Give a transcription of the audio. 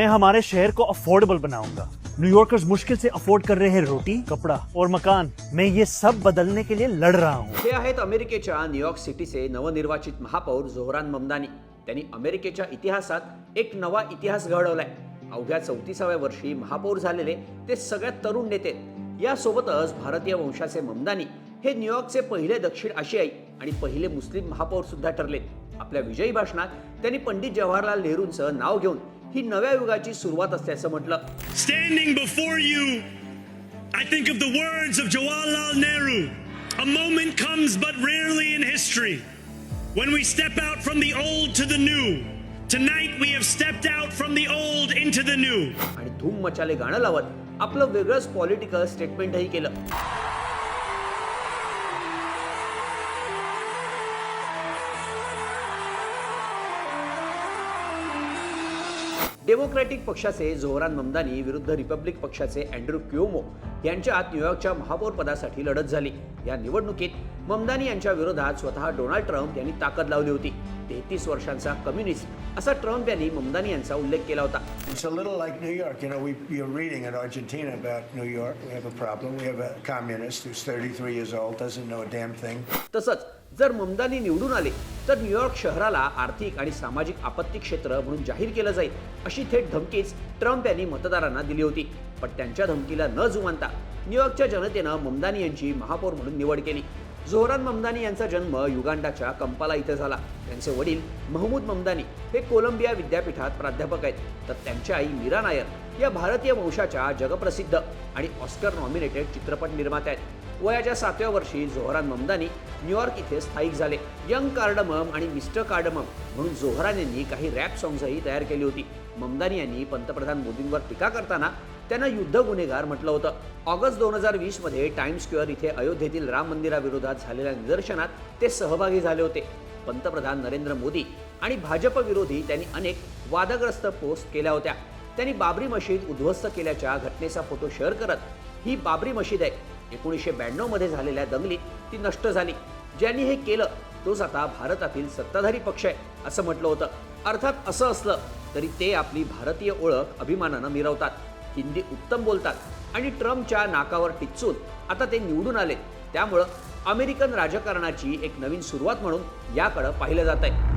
मैं हमारे शहर को अफोर्डेबल बनाऊंगा। न्यूयॉर्कर्स मुश्किल से अफोर्ड कर रहे हैं रोटी, कपड़ा और मकान। मैं ये सब बदलने के लिए लड़ रहा हूँ। हे आहेत अमेरिकेच्या न्यूयॉर्क सिटीचे नवनिर्वाचित महापौर जोहरान ममदानी। त्यांनी अमेरिकेच्या इतिहासात एक नवा इतिहास घडवलाय। अवघ्या 34व्या वर्षी महापौर झालेले ते सगळ्यात तरुण नेते। यासोबतच भारतीय वंशाचे ममदानी हे न्यूयॉर्कचे पहिले दक्षिण आशियाई आणि पहिले मुस्लिम महापौर सुद्धा ठरले। आपल्या विजयी भाषणात त्यांनी पंडित जवाहरलाल नेहरूंचं नाव घेऊन ही नव्या युगाची सुरुवात असल्याचं म्हटलं। Standing before you, I think of the words of Jawaharlal Nehru. A moment comes but rarely in history when we step out from the old to the new. Tonight we have stepped out from the old into the new. आणि धूम मचाले गाणं लावत आपलं वेगळंच political स्टेटमेंटही केलं। Democratic पक्षाचे Zohran Mamdani विरुद्ध रिपब्लिक पक्षाचे अँड्रू क्युओमो यांच्यात न्यूयॉर्कच्या महापौर पदासाठी लढत झाली। या निवडणुकीत ममदानी यांच्या विरोधात स्वतः डोनाल्ड ट्रम्प यांनी ताकद लावली होती। 33 वर्षांचा कम्युनिस्ट असा ट्रम्प यांनी ममदानी यांचा उल्लेख केला होता। It's a little like New York. You know, you're reading in Argentina about New York. We have a problem. We have a communist who's 33 years old, doesn't know a damn thing. तसंच जर ममदानी निवडून आले तर New York शहराला आर्थिक आणि सामाजिक आपत्ती क्षेत्र म्हणून जाहीर केलं जाईल अशी थेट धमकीच ट्रम्प यांनी मतदारांना दिली होती। पण त्यांच्या धमकीला न जुमानता न्यूयॉर्कच्या जनतेनं ममदानी यांची महापौर म्हणून निवड केली। जोहरान ममदानी यांचा जन्म युगांडाच्या कंपाला इथे झाला। त्यांचे वडील महमूद ममदानी हे कोलंबिया विद्यापीठात प्राध्यापक आहेत, तर त्यांच्या आई मीरा नायर या भारतीय वंशाच्या जगप्रसिद्ध आणि ऑस्कर नॉमिनेटेड चित्रपट निर्मात्या आहेत। वयाच्या 7व्या वर्षी जोहरान ममदानी न्यूयॉर्क इथे स्थायिक झाले। यंग कार्डमम आणि मिस्टर कार्डमम म्हणून जोहरान यांनी काही रॅप सॉंग्सही तयार केली होती। ममदानी यांनी पंतप्रधान मोदींवर टीका करताना त्यांना युद्ध गुन्हेगार म्हटलं होतं। ऑगस्ट 2020 मध्ये टाइम्स स्क्वेअर इथे अयोध्येतील राम मंदिराविरोधात झालेल्या निदर्शनात ते सहभागी झाले होते। पंतप्रधान नरेंद्र मोदी आणि भाजप विरोधी त्यांनी अनेक वादग्रस्त पोस्ट केल्या होत्या। त्यांनी बाबरी मशीद उद्ध्वस्त केल्याच्या घटनेचा फोटो शेअर करत ही बाबरी मशीद आहे, 1992 मध्ये झालेल्या दंगलीत ती नष्ट झाली, ज्यांनी हे केलं तोच आता भारतातील सत्ताधारी पक्ष आहे असं म्हटलं होतं। अर्थात असं असलं तरी ते आपली भारतीय ओळख अभिमानानं मिरवतात, हिंदी उत्तम बोलतात आणि ट्रम्पच्या नाकावर टिच्चून आता ते निवडून आले। त्यामुळं अमेरिकन राजकारणाची एक नवीन सुरुवात म्हणून याकडे पाहिलं जात आहे।